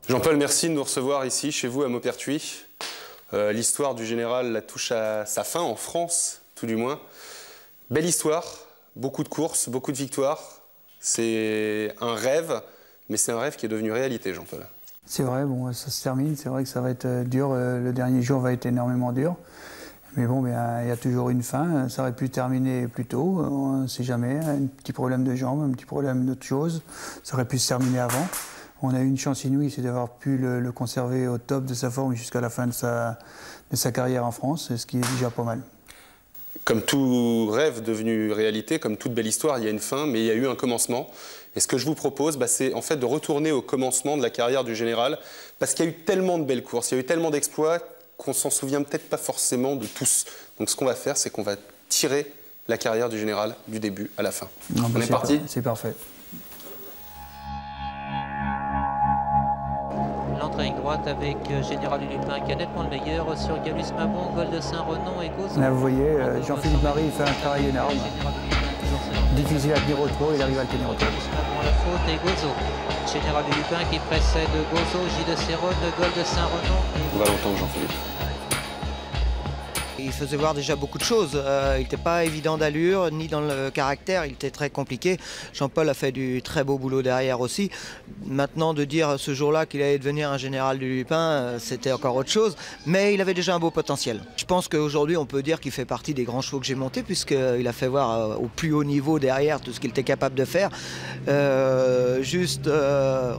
Jean-Paul, merci de nous recevoir ici, chez vous, à Maupertuis. L'histoire du général la touche à sa fin, en France, tout du moins. Belle histoire, beaucoup de courses, beaucoup de victoires. C'est un rêve, mais c'est un rêve qui est devenu réalité, Jean-Paul. C'est vrai, bon, ça se termine, c'est vrai que ça va être dur, le dernier jour va être énormément dur. Mais bon, il y a toujours une fin, ça aurait pu terminer plus tôt, on ne sait jamais, un petit problème de jambe, un petit problème d'autre chose, ça aurait pu se terminer avant. On a eu une chance inouïe, c'est d'avoir pu le conserver au top de sa forme jusqu'à la fin de sa carrière en France, ce qui est déjà pas mal. Comme tout rêve devenu réalité, comme toute belle histoire, il y a une fin, mais il y a eu un commencement. Et ce que je vous propose, c'est en fait de retourner au commencement de la carrière du général, parce qu'il y a eu tellement de belles courses, il y a eu tellement d'exploits qu'on s'en souvient peut-être pas forcément de tous. Donc ce qu'on va faire, c'est qu'on va tirer la carrière du général du début à la fin. On est parti ? C'est parfait. L'entrée droite avec Général Lupin qui a nettement le meilleur sur Gallus Mabon, Gol de Saint-Renan et Gozo. Là vous voyez, Jean-Philippe Marie fait un travail énorme. Difficile à tenir au trot, il arrive à le tenir au trot. La faute et Gozo. Général Lupin qui précède Gozo, J de Céronne, Gol de Saint-Renan. On va l'entendre, Jean-Philippe. Il faisait voir déjà beaucoup de choses. Il n'était pas évident d'allure, ni dans le caractère, il était très compliqué. Jean-Paul a fait du très beau boulot derrière aussi. Maintenant, de dire ce jour-là qu'il allait devenir un général du Lupin, c'était encore autre chose. Mais il avait déjà un beau potentiel. Je pense qu'aujourd'hui, on peut dire qu'il fait partie des grands chevaux que j'ai montés, puisqu'il a fait voir au plus haut niveau derrière tout ce qu'il était capable de faire.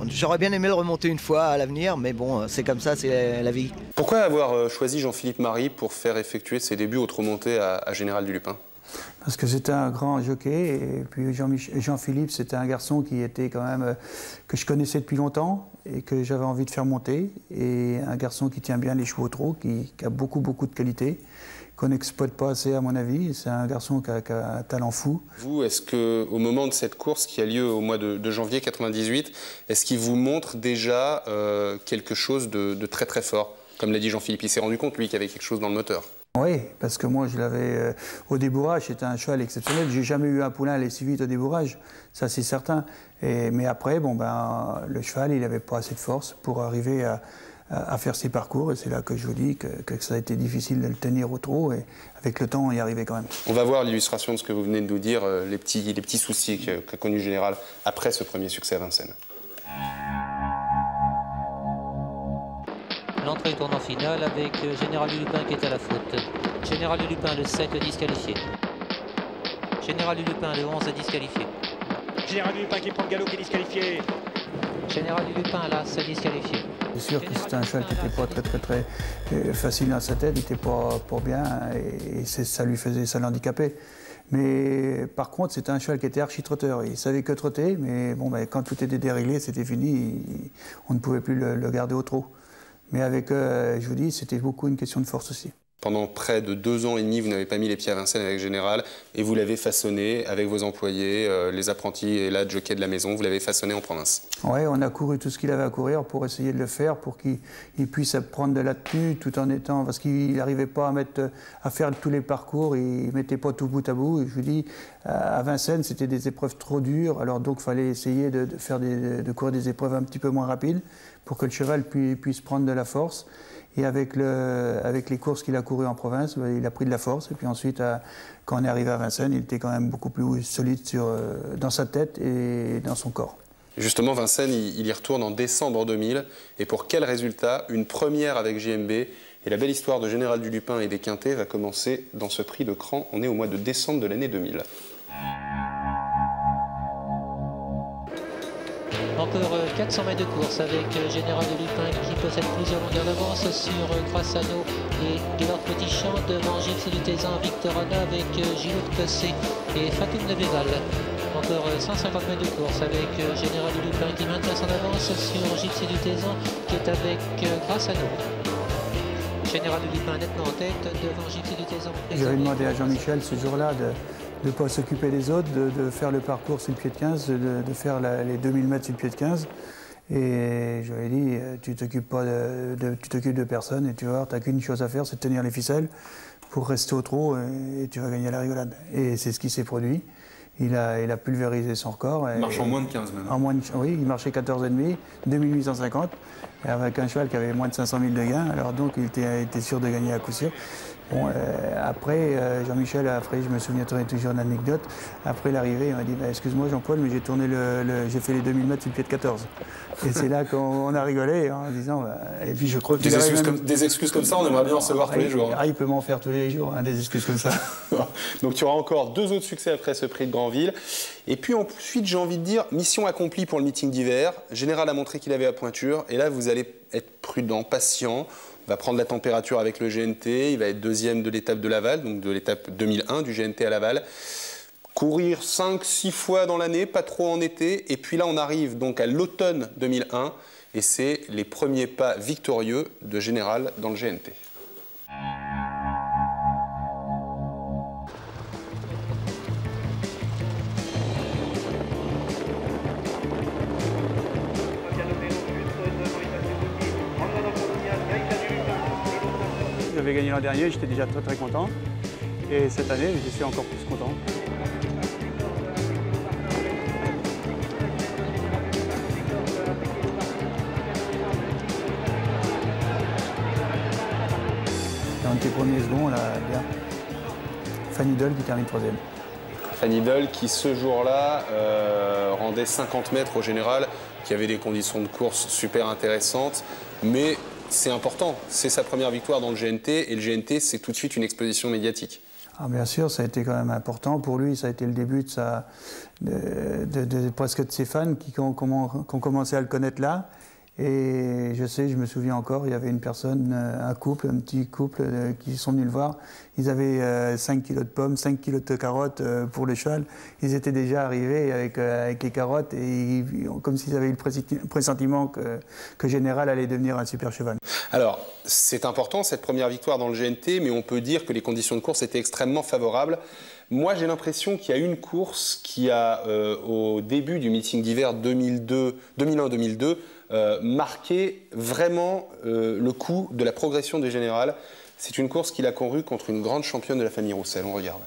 J'aurais bien aimé le remonter une fois à l'avenir, mais bon, c'est comme ça, c'est la vie. Pourquoi avoir choisi Jean-Philippe Marie pour faire effectuer ses débuts au trot monté à Général du Lupin? Parce que c'était un grand jockey, et puis Jean-Philippe, c'était un garçon qui était quand même, que je connaissais depuis longtemps, et que j'avais envie de faire monter, et un garçon qui tient bien les chevaux au trot, qui a beaucoup de qualités, qu'on n'exploite pas assez à mon avis. C'est un garçon qui a un talent fou. Vous, est-ce qu'au moment de cette course qui a lieu au mois de janvier 98, est-ce qu'il vous montre déjà quelque chose de très très fort? Comme l'a dit Jean-Philippe, il s'est rendu compte, lui, qu'il y avait quelque chose dans le moteur. Oui, parce que moi, je l'avais au débourrage, c'était un cheval exceptionnel. J'ai jamais eu un poulain aller si vite au débourrage, ça c'est certain. Mais après, le cheval, il n'avait pas assez de force pour arriver à faire ses parcours. Et c'est là que je vous dis que ça a été difficile de le tenir au trot. Et avec le temps, on y arrivait quand même. On va voir l'illustration de ce que vous venez de nous dire, les petits soucis qu'a connu le général après ce premier succès à Vincennes. L'entrée tourne en finale avec Général Lupin qui est à la faute. Général Lupin, le 7 disqualifié. Général Lupin, le 11 disqualifié. Général Lupin qui prend le galop, qui est disqualifié. Général Lupin, là, c'est disqualifié. C'est sûr que c'était un cheval qui n'était pas très facile dans sa tête, il n'était pas bien et ça l'handicapait. Mais par contre, c'était un cheval qui était archi-trotteur. Il savait que trotter, mais quand tout était déréglé, c'était fini, on ne pouvait plus le garder au trot. Mais avec, je vous dis, c'était beaucoup une question de force aussi. Pendant près de 2 ans et demi, vous n'avez pas mis les pieds à Vincennes avec Général et vous l'avez façonné avec vos employés, les apprentis et la jockey de la maison, vous l'avez façonné en province. Oui, on a couru tout ce qu'il avait à courir pour essayer de le faire, pour qu'il puisse prendre de la tenue tout en étant... Parce qu'il n'arrivait pas à faire tous les parcours, il ne mettait pas tout bout à bout. Et je vous dis, à Vincennes, c'était des épreuves trop dures, alors donc il fallait essayer de courir des épreuves un petit peu moins rapides pour que le cheval puisse prendre de la force. Et avec les courses qu'il a courues en province, il a pris de la force. Et puis ensuite, quand on est arrivé à Vincennes, il était quand même beaucoup plus solide dans sa tête et dans son corps. Justement, Vincennes, il y retourne en décembre 2000. Et pour quel résultat? Une première avec JMB. Et la belle histoire de Général du Lupin et des Quintets va commencer dans ce prix de Cran. On est au mois de décembre de l'année 2000. Encore 400 mètres de course avec Général de Lupin qui possède plusieurs longueurs d'avance sur Grassano et Gaylord Petitchamp devant Gilles Sédutézan, Victor Anna avec Gilles Cossé et Fatou Neveval. Encore 150 mètres de course avec Général de Lupin qui maintient son avance sur Gilles Sédutézan qui est avec Grassano. Général de Lupin nettement en tête devant Gilles Sédutézan. J'avais demandé à Jean-Michel ce jour-là de ne pas s'occuper des autres, de faire le parcours sur le pied de 15, de faire les 2000 mètres sur le pied de 15. Et je lui ai dit, tu t'occupes de personne et tu vas voir, tu n'as qu'une chose à faire, c'est de tenir les ficelles pour rester au trot et tu vas gagner la rigolade. Et c'est ce qui s'est produit. Il a pulvérisé son record. Il marche en moins de 15 même. Oui, il marchait 14,5, 2850, et avec un cheval qui avait moins de 500 000 de gains, alors donc il était sûr de gagner à coup sûr. Bon, après, Jean-Michel, après, je me souviens toujours d'une anecdote. Après l'arrivée, il m'a dit bah, excuse-moi Jean-Paul, mais j'ai fait les 2000 mètres sur le pied de 14. Et c'est là qu'on a rigolé en disant. Et puis je crois que des excuses comme ça, on aimerait bien en recevoir tous les jours. Il peut m'en faire tous les jours, hein, des excuses comme ça. Donc tu auras encore 2 autres succès après ce prix de Granville. Et puis ensuite, j'ai envie de dire, mission accomplie pour le meeting d'hiver. Général a montré qu'il avait la pointure. Et là, vous allez être prudent, patient. Il va prendre la température avec le GNT, il va être 2e de l'étape de Laval, donc de l'étape 2001 du GNT à Laval. Courir 5-6 fois dans l'année, pas trop en été. Et puis là, on arrive donc à l'automne 2001 et c'est les premiers pas victorieux de Général dans le GNT. J'avais gagné l'an dernier, j'étais déjà très content. Et cette année, je suis encore plus content. On était premier second, là, bien. Fanny Doll qui termine 3e. Fanny Doll qui, ce jour-là, rendait 50 mètres au Général, qui avait des conditions de course super intéressantes. Mais c'est important, c'est sa première victoire dans le GNT, et le GNT, c'est tout de suite une exposition médiatique. Ah, bien sûr, ça a été quand même important. Pour lui, ça a été le début de presque de ses fans qui ont commencé à le connaître là. Et je me souviens encore, il y avait une personne, un petit couple qui sont venus le voir. Ils avaient 5 kilos de pommes, 5 kilos de carottes pour le cheval. Ils étaient déjà arrivés avec les carottes et comme s'ils avaient eu le pressentiment que Général allait devenir un super cheval. Alors, c'est important cette première victoire dans le GNT, mais on peut dire que les conditions de course étaient extrêmement favorables. Moi, j'ai l'impression qu'il y a une course qui a, au début du meeting d'hiver 2001-2002, marqué vraiment le coup de la progression du Général. C'est une course qu'il a courue contre une grande championne de la famille Roussel. On regarde.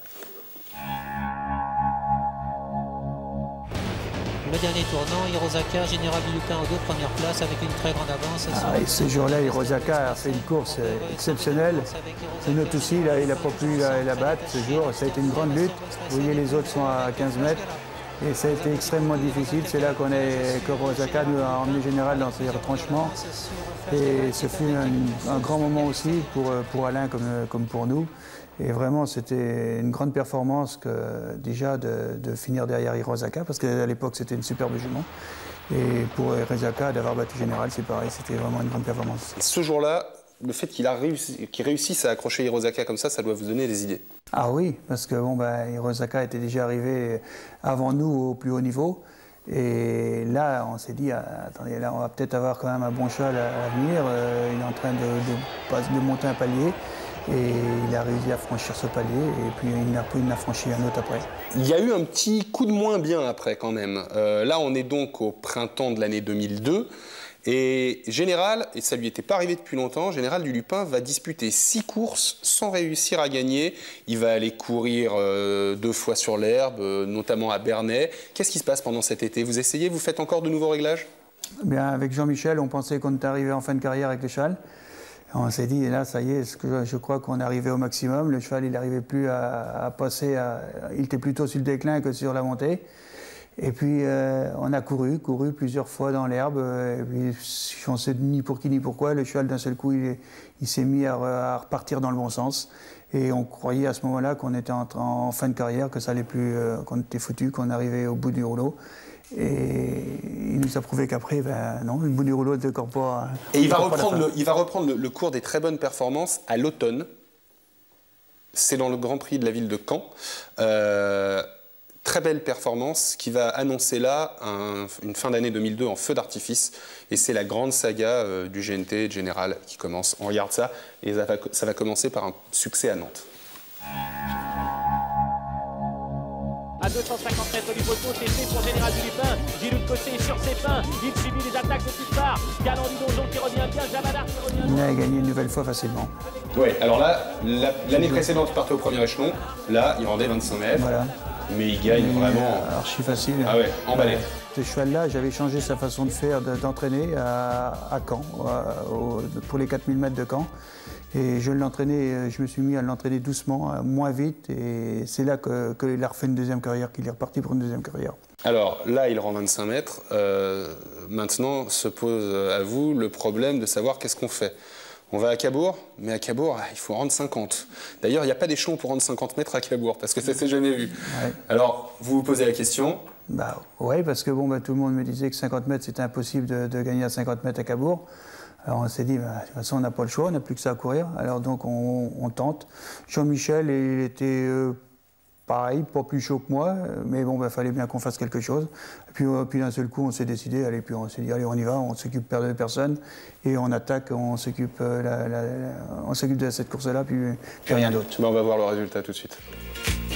Le dernier tournant, Hirosaka, Général du Lupin aux 2 premières places avec une très grande avance. Et ce jour-là, Hirosaka a fait une course exceptionnelle. C'est notre aussi, il n'a pas pu la battre ce jour. Ça a été une grande lutte. Vous voyez, les autres sont à 15 mètres. Et ça a été extrêmement difficile. C'est là que Hirosaka nous a emmené Général dans ses retranchements. Et ce fut un grand moment aussi pour Alain comme pour nous. Et vraiment, c'était une grande performance déjà de finir derrière Hirosaka, parce qu'à l'époque, c'était une superbe jument. Et pour Hirosaka, d'avoir battu Général, c'est pareil, c'était vraiment une grande performance. Et ce jour-là, le fait qu'il réussisse à accrocher Hirosaka comme ça doit vous donner des idées. Ah oui, parce que Hirosaka était déjà arrivé avant nous au plus haut niveau. Et là, on s'est dit, attendez, là, on va peut-être avoir quand même un bon cheval à venir. Il est en train de monter un palier. Et il a réussi à franchir ce palier, et puis il en a franchi un autre après. Il y a eu un petit coup de moins bien après quand même. Là, on est donc au printemps de l'année 2002. Et Général, et ça lui était pas arrivé depuis longtemps, Général du Lupin va disputer 6 courses sans réussir à gagner. Il va aller courir 2 fois sur l'herbe, notamment à Bernay. Qu'est-ce qui se passe pendant cet été? Vous essayez, vous faites encore de nouveaux réglages? Bien, avec Jean-Michel, on pensait qu'on était arrivé en fin de carrière avec le cheval. On s'est dit, et là, ça y est, je crois qu'on est arrivé au maximum. Le cheval, il n'arrivait plus à passer, il était plutôt sur le déclin que sur la montée. Et puis, on a couru plusieurs fois dans l'herbe. Et puis, on ne sait ni pour qui ni pourquoi. Le cheval, d'un seul coup, il s'est mis à repartir dans le bon sens. Et on croyait à ce moment-là qu'on était en fin de carrière, que ça allait plus, qu'on était foutu, qu'on arrivait au bout du rouleau. Et il nous a prouvé qu'après, non, le bout du rouleau n'était encore pas... Et il va reprendre le cours des très bonnes performances à l'automne. C'est dans le Grand Prix de la ville de Caen. Très belle performance qui va annoncer là une fin d'année 2002 en feu d'artifice. Et c'est la grande saga du GNT de Général qui commence. On regarde ça et ça va commencer par un succès à Nantes. À 250 mètres du poteau, c'est fait pour Général du Lupin. Gilles Cossé sur ses fins. Il subit les attaques de toutes parts. Galant du Donjon qui revient bien. Javadar qui revient bien. Il a gagné une nouvelle fois facilement. Oui, alors là, l'année précédente, il partait au premier échelon. Là, il rendait 25 mètres. Voilà. Mais il gagne vraiment. Archi facile. Ah ouais, emballé. Ce cheval-là, j'avais changé sa façon de faire, d'entraîner à Caen, pour les 4000 mètres de Caen. Et je me suis mis à l'entraîner doucement, moins vite. Et c'est là qu'il a refait une deuxième carrière, qu'il est reparti pour une deuxième carrière. Alors là, il rend 25 mètres. Maintenant se pose à vous le problème de savoir qu'est-ce qu'on fait. On va à Cabourg, mais à Cabourg, il faut rendre 50. D'ailleurs, il n'y a pas d'échelon pour rendre 50 mètres à Cabourg, parce que ça s'est jamais vu. Ouais. Alors, vous vous posez la question. Oui, parce que tout le monde me disait que 50 mètres, c'était impossible de gagner à 50 mètres à Cabourg. Alors on s'est dit, de toute façon, on n'a pas le choix, on n'a plus que ça à courir. Alors donc, on tente. Jean-Michel, il était pareil, pas plus chaud que moi, mais bon, fallait bien qu'on fasse quelque chose. Et puis d'un seul coup, on s'est décidé, on s'est dit, allez, on y va, on s'occupe de personne, et on attaque, on s'occupe de cette course-là, puis rien d'autre. On va voir le résultat tout de suite.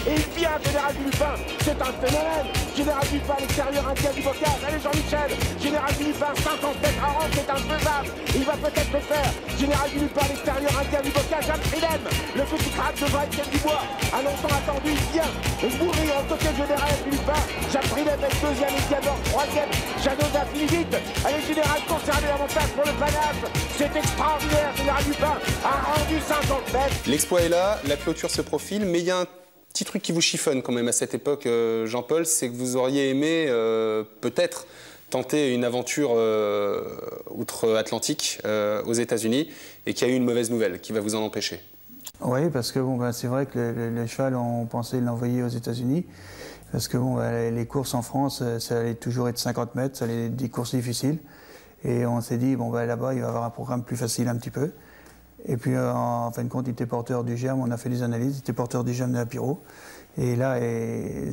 Et bien, Général du Lupin, c'est un phénomène. Général du Lupin à l'extérieur, un du bocage. Allez Jean-Michel, Général du Lupin, 50 mètres à rang, c'est infaisable. Il va peut-être le faire. Général du Lupin à l'extérieur, un du bocage. Jeanne Prilem, le petit crack devant Étienne Dubois, a longtemps attendu, il vient mourir en côté Général du Lupin. Jeanne Prilem est deuxième, Étienne Dor, troisième. Janoza finit vite. Allez Général, conserver l'avantage pour le panache. C'est extraordinaire, Général du Lupin a rendu 50 mètres. L'exploit est là, la clôture se profile, mais il y a un petit truc qui vous chiffonne quand même à cette époque, Jean-Paul, c'est que vous auriez aimé peut-être tenter une aventure outre-Atlantique aux États-Unis et qu'il y a eu une mauvaise nouvelle qui va vous en empêcher. Oui, parce que c'est vrai que le cheval, on pensait l'envoyer aux États-Unis. Parce que les courses en France, ça allait toujours être 50 mètres, ça allait être des courses difficiles. Et on s'est dit, là-bas, il va y avoir un programme plus facile un petit peu. Et puis, en fin de compte, il était porteur du germe, on a fait des analyses, il était porteur du germe de la pyro. Et là,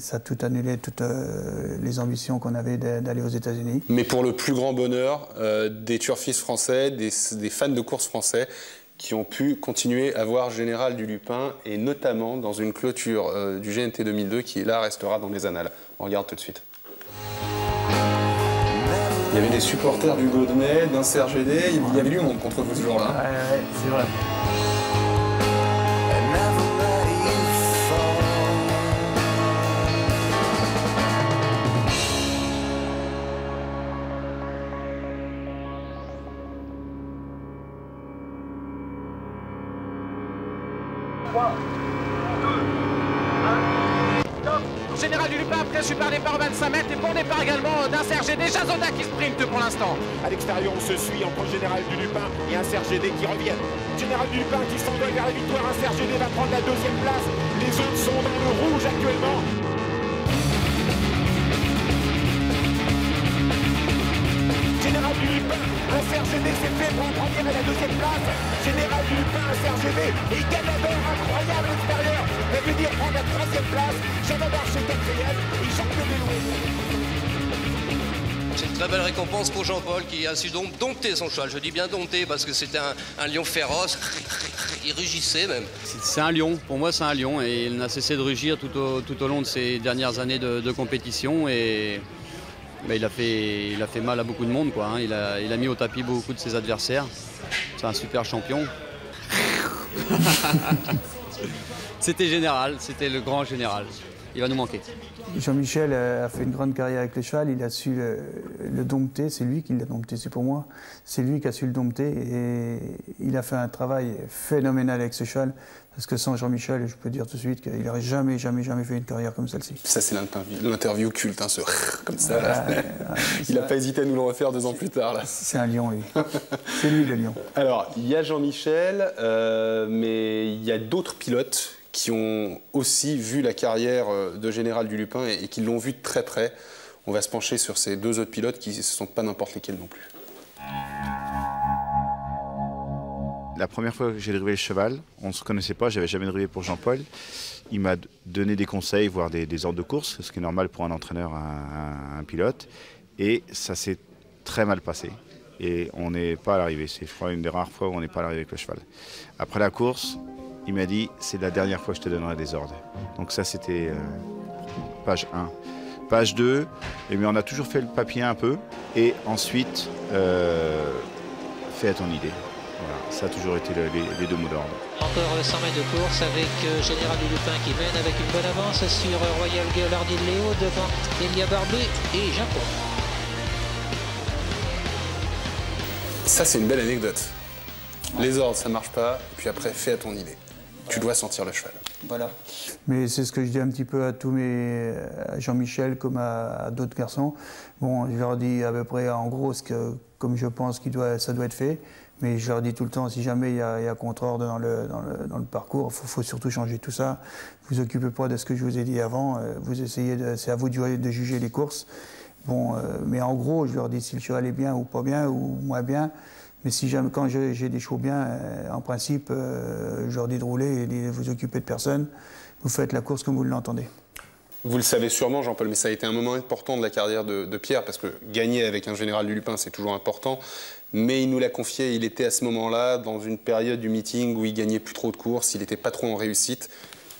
ça a tout annulé, toutes les ambitions qu'on avait d'aller aux États-Unis. Mais pour le plus grand bonheur des turfistes français, des fans de course français, qui ont pu continuer à voir Général du Lupin, et notamment dans une clôture du GNT 2002 qui, là, restera dans les annales. On regarde tout de suite. Il y avait des supporters du Godmet, d'un CRGD, il y avait du monde contre vous ce jour-là. Ouais, c'est vrai. Général du Lupin après super départ 25 mètres et bon départ également d'un CRGD. Jazoda qui sprint pour l'instant. À l'extérieur on se suit entre Général du Lupin et un CRGD qui reviennent. Général du Lupin qui s'envole vers la victoire, un CRGD va prendre la deuxième place. Les autres sont dans le rouge actuellement. Général du Lupin, un CRGD s'est fait pour la première et la deuxième place. Général du Lupin, un CRGD, et il gagne la barre incroyable à l'extérieur. Ça veut dire prendre la troisième place. Janovar chez quatrième et champion des loups. C'est une très belle récompense pour Jean-Paul qui a su dompter son cheval. Je dis bien dompter parce que c'était un lion féroce, il rugissait même. C'est un lion, pour moi c'est un lion et il n'a cessé de rugir tout au long de ces dernières années de compétition et il a fait mal à beaucoup de monde, quoi, hein. Il a mis au tapis beaucoup de ses adversaires. C'est un super champion. C'était Général, c'était le grand Général. Il va nous manquer. Jean-Michel a fait une grande carrière avec le cheval, il a su le dompter, c'est lui qui l'a dompté, c'est pour moi. C'est lui qui a su le dompter et il a fait un travail phénoménal avec ce cheval. Parce que sans Jean-Michel, je peux dire tout de suite qu'il n'aurait jamais fait une carrière comme celle-ci. Ça, c'est l'interview culte, hein, ce comme ça. Il n'a pas hésité à nous le refaire 2 ans plus tard. C'est un lion, lui. C'est lui le lion. Alors, il y a Jean-Michel, mais il y a d'autres pilotes qui ont aussi vu la carrière de Général du Lupin et qui l'ont vu de très près. On va se pencher sur ces 2 autres pilotes qui ne sont pas n'importe lesquels non plus. La première fois que j'ai drivé le cheval, on ne se connaissait pas, je n'avais jamais drivé pour Jean-Paul. Il m'a donné des conseils, voire des ordres de course, ce qui est normal pour un entraîneur, un pilote. Et ça s'est très mal passé. Et on n'est pas à l'arrivée. C'est, je crois, une des rares fois où on n'est pas à l'arrivée avec le cheval. Après la course, il m'a dit, c'est la dernière fois que je te donnerai des ordres. Donc ça, c'était page 1. Page 2, eh bien, on a toujours fait le papier un peu. Et ensuite, fais à ton idée. Voilà, ça a toujours été les deux mots d'ordre. Encore 100 mètres de course avec Général du Lupin qui mène avec une bonne avance sur Royal Gaillardy de Léo devant Elia Barbu et Japon. Ça, c'est une belle anecdote. Les ordres, ça marche pas, et puis après, fais à ton idée. Tu dois sentir le cheval. Voilà. Mais c'est ce que je dis un petit peu à à Jean-Michel comme à d'autres garçons. Bon, je leur dis à peu près en gros comme je pense ça doit être fait. Mais je leur dis tout le temps, si jamais il y a contre-ordre dans le parcours, il faut surtout changer tout ça. Vous occupez pas de ce que je vous ai dit avant. Vous essayez c'est à vous de juger les courses. Bon, mais en gros, je leur dis si le cheval est bien ou pas bien ou moins bien. Mais si jamais, quand j'ai des chevaux bien, en principe, je leur dis de rouler et de vous occuper de personne. Vous faites la course comme vous l'entendez. Vous le savez sûrement, Jean-Paul, mais ça a été un moment important de la carrière de Pierre, parce que gagner avec un Général du Lupin, c'est toujours important. Mais il nous l'a confié, il était à ce moment-là, dans une période du meeting où il gagnait plus trop de courses, il n'était pas trop en réussite.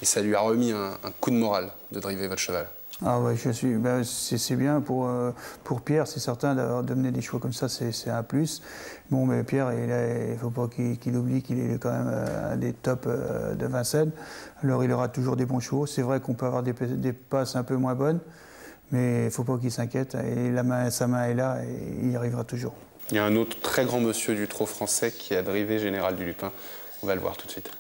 Et ça lui a remis un coup de morale de driver votre cheval. Ah ouais, c'est bien pour Pierre, c'est certain de mener des chevaux comme ça, c'est un plus. Bon, mais Pierre, il ne faut pas qu'il oublie qu'il est quand même un des tops de Vincennes. Alors il aura toujours des bons chevaux. C'est vrai qu'on peut avoir des passes un peu moins bonnes, mais il ne faut pas qu'il s'inquiète. Et sa main est là et il y arrivera toujours. Il y a un autre très grand monsieur du trot français qui a drivé Général du Lupin. On va le voir tout de suite.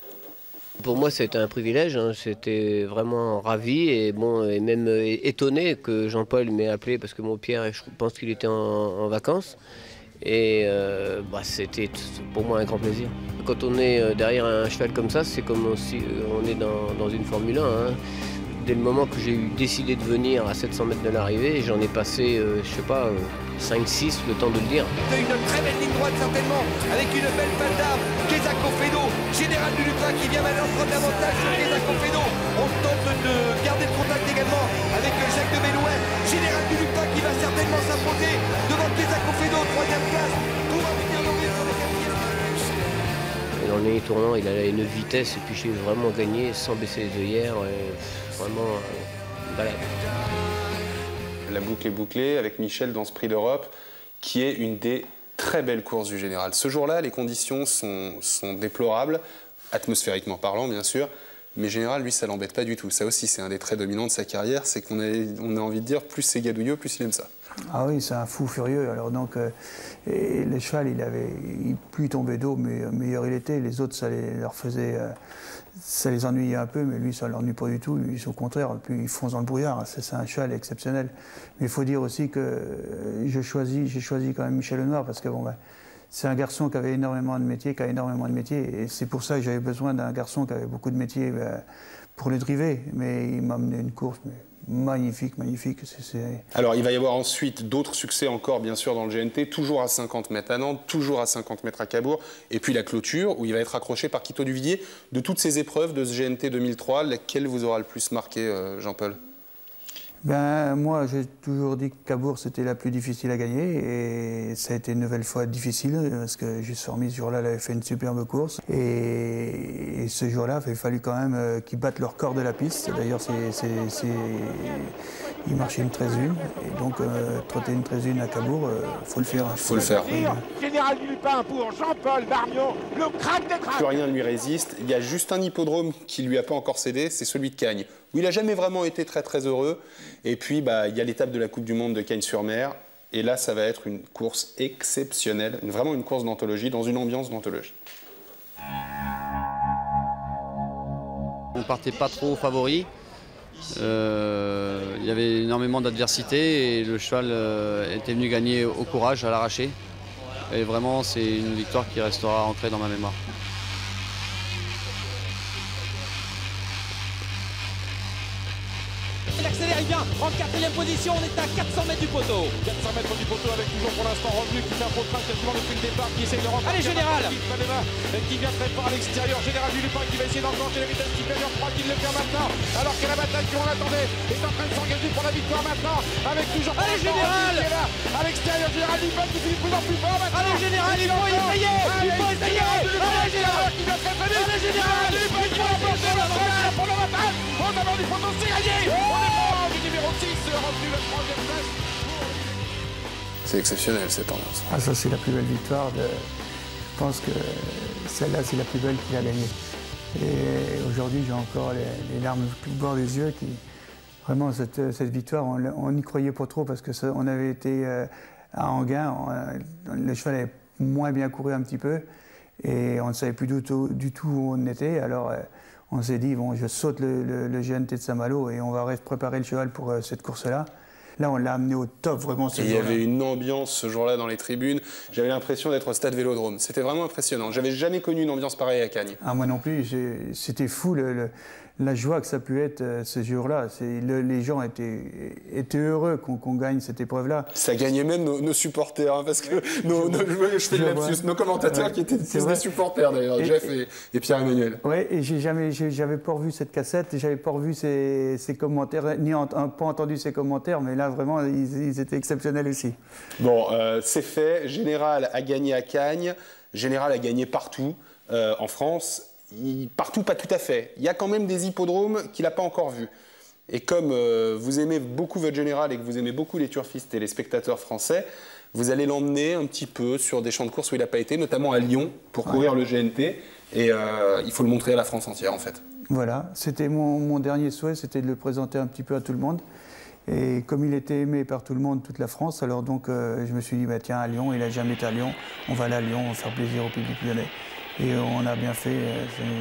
Pour moi, c'était un privilège, hein. J'étais vraiment ravi et même étonné que Jean-Paul m'ait appelé parce que mon Pierre, je pense qu'il était en vacances. Et c'était pour moi un grand plaisir. Quand on est derrière un cheval comme ça, c'est comme si on est dans une Formule 1. Hein. Dès le moment que j'ai décidé de venir à 700 mètres de l'arrivée, j'en ai passé, 5-6, le temps de le dire. Une très belle ligne droite certainement, avec une belle palle d'arbre. Keza Confedo, Général du Lupin qui vient maintenant prendre l'avantage sur Keza Confedo. On tente de garder le contact également avec Jacques de Bellouet. Général du Lupin qui va certainement s'imposer devant Keza Confedo, 3e place. Tout va bien nommé sur le 4e. Et dans le nez tournant, il a une vitesse et puis j'ai vraiment gagné sans baisser les œillères. Vraiment une balade. La boucle est bouclée avec Michel dans ce Prix d'Europe, qui est une des très belles courses du Général. Ce jour-là, les conditions sont déplorables, atmosphériquement parlant bien sûr, mais Général, lui, ça l'embête pas du tout. Ça aussi, c'est un des traits dominants de sa carrière, c'est qu'on a envie de dire, plus c'est gadouilleux, plus il aime ça. Ah oui, c'est un fou furieux. Alors donc, et le cheval, plus il tombait d'eau, meilleur il était. Les autres, ça les ennuyait un peu, mais lui, ça ne l'ennuie pas du tout. Lui, au contraire, puis il fonce dans le brouillard. C'est un cheval exceptionnel. Mais il faut dire aussi que j'ai choisi quand même Michel Lenoir, parce que c'est un garçon qui avait énormément de métiers, et c'est pour ça que j'avais besoin d'un garçon qui avait beaucoup de métiers pour le driver. Mais il m'a amené une course magnifique. Alors, il va y avoir ensuite d'autres succès encore, bien sûr, dans le GNT, toujours à 50 mètres à Nantes, toujours à 50 mètres à Cabourg, et puis la clôture, où il va être accroché par Quito Duvivier. De toutes ces épreuves de ce GNT 2003, laquelle vous aura le plus marqué, Jean-Paul ? Moi, j'ai toujours dit que Cabourg, c'était la plus difficile à gagner, et ça a été une nouvelle fois difficile, parce que Juste Sormi, ce jour-là, elle avait fait une superbe course, et ce jour-là, il a fallu quand même qu'ils battent leur corps de la piste. D'ailleurs, ils marchaient une 13-1, et donc trotter une 13-1 à Cabourg, faut le faire. Faut le faire. Général du Lupin pour Jean-Paul Darmion, le crack des cracks. Plus rien ne lui résiste. Il y a juste un hippodrome qui ne lui a pas encore cédé, c'est celui de Cagnes, où il n'a jamais vraiment été très très heureux. Et puis, il y a l'étape de la Coupe du Monde de Cagnes-sur-Mer. Et là, ça va être une course exceptionnelle, vraiment une course d'anthologie, dans une ambiance d'anthologie. On partait pas trop favori. Il y avait énormément d'adversité et le cheval était venu gagner au courage, à l'arraché. Et vraiment, c'est une victoire qui restera ancrée dans ma mémoire. Il accélère, il vient en 4e position, on est à 400 mètres du poteau. 400 mètres du poteau avec toujours pour l'instant Revenu qui fait un faux train quasiment depuis le départ, qui essaye de rentrer. Allez, Général qui vient très fort à l'extérieur. Général du Lupin qui va essayer d'enclencher la vitesse supérieure, 3 qui le fait maintenant. Alors que la bataille qu'on attendait est en train de s'engager pour la victoire maintenant. Avec toujours allez, Général qui est là à l'extérieur. Général du Lupin qui fait de plus en plus fort maintenant. Allez, Général, il faut essayer. Il faut essayer. Allez, Général qui vient très vite. Allez, Général du Lupin qui va emporter la première pour le bataille. Au devant du poteau, c'est gagné. On est fort du numéro 6, revenu le 3e place. C'est exceptionnel cette ambiance. Ah, ça, c'est la plus belle victoire. Je pense que celle-là, c'est la plus belle qu'il a gagnée. Et aujourd'hui, j'ai encore les larmes au bord des yeux. Vraiment, cette victoire, on n'y croyait pas trop parce qu'on avait été à Enghien. Le cheval avait moins bien couru un petit peu et on ne savait plus du tout où on était. Alors, on s'est dit, bon, je saute le GNT de Saint-Malo et on va préparer le cheval pour cette course-là. Là, on l'a amené au top, vraiment, ce jour-là. Il y avait une ambiance ce jour-là dans les tribunes. J'avais l'impression d'être au stade Vélodrome. C'était vraiment impressionnant. J'avais jamais connu une ambiance pareille à Cagnes. Ah, moi non plus. C'était fou, la joie que ça a pu être ce jour-là. Les gens étaient heureux qu'on gagne cette épreuve-là. Ça gagnait même nos supporters, hein, parce que nos commentateurs qui étaient tous des supporters d'ailleurs, Jeff et Pierre-Emmanuel. Oui, et j'avais pas revu cette cassette, j'avais pas revu ses commentaires, pas entendu ses commentaires, mais là vraiment ils étaient exceptionnels aussi. Bon, c'est fait. Général a gagné à Cagnes. Général a gagné partout en France. Partout, pas tout à fait. Il y a quand même des hippodromes qu'il n'a pas encore vus. Et comme vous aimez beaucoup votre Général et que vous aimez beaucoup les turfistes et les spectateurs français, vous allez l'emmener un petit peu sur des champs de course où il n'a pas été, notamment à Lyon, pour courir le GNT. Et il faut le montrer à la France entière, en fait. Voilà, c'était mon dernier souhait, c'était de le présenter un petit peu à tout le monde. Et comme il était aimé par tout le monde, toute la France, alors donc je me suis dit, bah, tiens, à Lyon, il n'a jamais été à Lyon, on va aller à Lyon, on va faire plaisir au public lyonnais. Et on a bien fait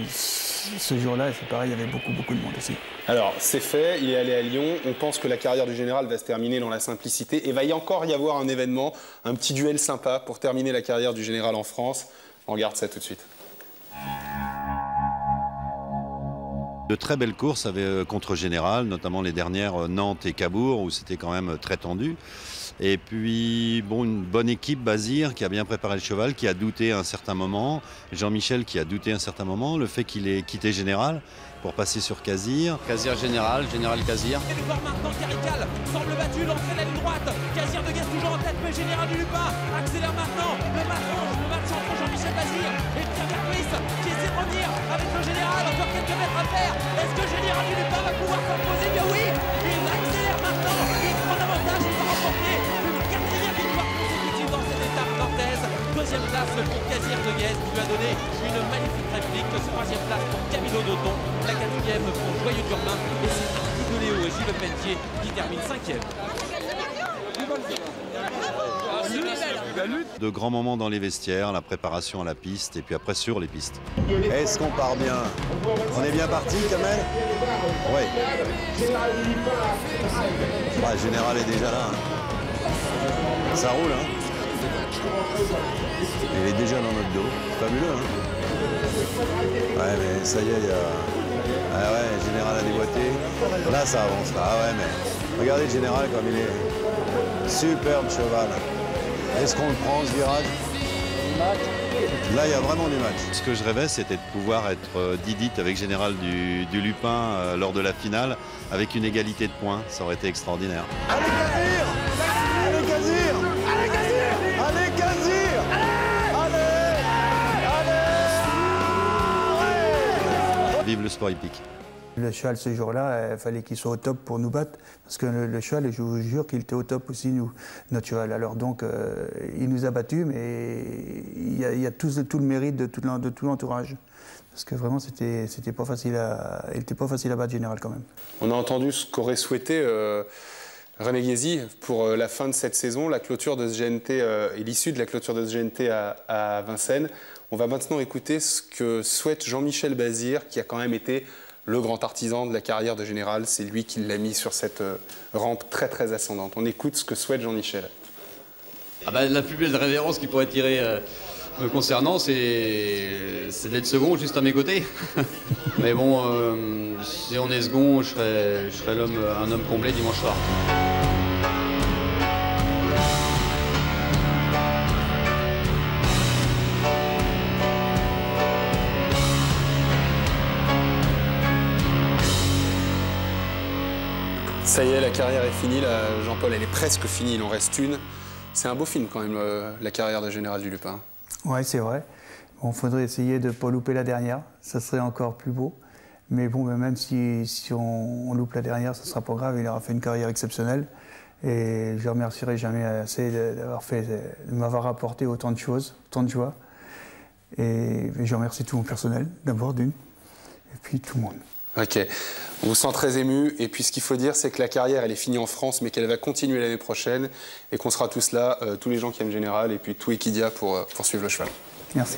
ce jour-là, et c'est pareil, il y avait beaucoup de monde aussi. Alors, c'est fait, il est allé à Lyon. On pense que la carrière du Général va se terminer dans la simplicité. Et va encore y avoir un événement, un petit duel sympa pour terminer la carrière du Général en France. On regarde ça tout de suite. De très belles courses contre Général, notamment les dernières Nantes et Cabourg, où c'était quand même très tendu. Et puis, bon, une bonne équipe, Bazir, qui a bien préparé le cheval, qui a douté à un certain moment. Jean-Michel qui a douté à un certain moment. Le fait qu'il ait quitté Général pour passer sur Casir. Casir Général, Général Casir. Et le corps maintenant, Carical semble battu, l'entrée de la ligne droite. Casir de Guest toujours en tête, mais Général du Lupin accélère maintenant. Le match entre Jean-Michel Bazir et Pierre Berglis qui essaie de revenir avec le Général. Encore quelques mètres à faire. Est-ce que Général du Lupin va pouvoir s'imposer? Bien oui, il accélère maintenant. Il prend l'avantage, il va remporter une quatrième victoire consécutive dans cette étape nantaise. Deuxième place pour Casir de Guest qui lui a donné une magnifique réplique. Troisième place pour Camilo Dodon. La quatrième pour Joyeux Durmin. Et c'est Arti de Léo et Gilles Pelletier qui termine cinquième. De grands moments dans les vestiaires, la préparation à la piste et puis après sur les pistes. Est-ce qu'on part bien? On est bien parti, Kamel? Oui. Ouais, Général est déjà là. Hein. Ça roule, hein? Il est déjà dans notre dos. Fabuleux, hein? Ouais, mais ça y est, il y a... Ah ouais, Général a déboîté. Là, ça avance. Ah ouais, mais regardez le Général comme il est. Superbe cheval. Est-ce qu'on le prend, ce virage? Là, il y a vraiment du match. Ce que je rêvais, c'était de pouvoir être Didit avec Général du Lupin lors de la finale, avec une égalité de points. Ça aurait été extraordinaire. Allez, Casir! Allez, Casir! Allez, Casir! Allez, Casir! Allez! Vive le sport hippique. Le cheval, ce jour-là, il fallait qu'il soit au top pour nous battre. Parce que le cheval, je vous jure qu'il était au top aussi, notre cheval. Alors donc, il nous a battus, mais il y a tout le mérite de tout l'entourage. Parce que vraiment, il n'était pas facile à battre Général quand même. On a entendu ce qu'aurait souhaité René Guézy pour la fin de cette saison, la clôture de ce GNT et l'issue de la clôture de ce GNT à Vincennes. On va maintenant écouter ce que souhaite Jean-Michel Bazir, qui a quand même été le grand artisan de la carrière de Général. C'est lui qui l'a mis sur cette rampe très très ascendante. On écoute ce que souhaite Jean-Michel. Ah bah, la plus belle révérence qu'il pourrait tirer me concernant, c'est d'être second juste à mes côtés. Mais bon, si on est second, je serai un homme comblé dimanche soir. Ça y est, la carrière est finie. Jean-Paul, elle est presque finie, il en reste une. C'est un beau film quand même, la carrière de Général du Lupin. Oui, c'est vrai. Bon, faudrait essayer de ne pas louper la dernière. Ça serait encore plus beau. Mais bon, même si on loupe la dernière, ça ne sera pas grave. Il aura fait une carrière exceptionnelle. Et je ne remercierai jamais assez de m'avoir apporté autant de choses, autant de joie. Et je remercie tout mon personnel, d'abord d'une, et puis tout le monde. Ok, on vous sent très ému, et puis ce qu'il faut dire, c'est que la carrière, elle est finie en France, mais qu'elle va continuer l'année prochaine, et qu'on sera tous là, tous les gens qui aiment Général, et puis tout Equidia pour suivre le cheval. Merci.